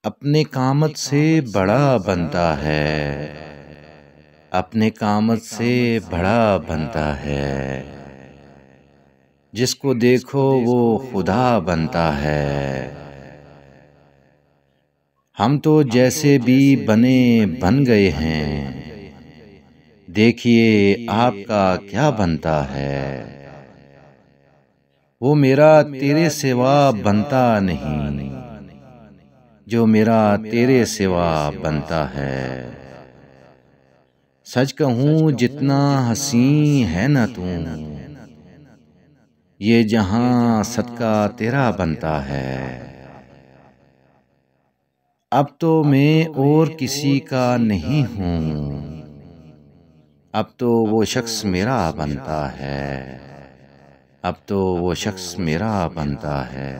اپنے قامت سے بڑا بنتا ہے، اپنے قامت سے بڑا بنتا ہے، جس کو دیکھو وہ خدا بنتا ہے۔ ہم تو جیسے بھی بنے بن گئے ہیں، دیکھیے آپ کا کیا بنتا ہے۔ وہ میرا تیرے سوا بنتا نہیں، جو میرا تیرے سوا بنتا ہے۔ سچ کہوں جتنا حسین ہے نہ تو، یہ جہاں صدقہ تیرا بنتا ہے۔ اب تو میں اور کسی کا نہیں ہوں، اب تو وہ شخص میرا بنتا ہے، اب تو وہ شخص میرا بنتا ہے۔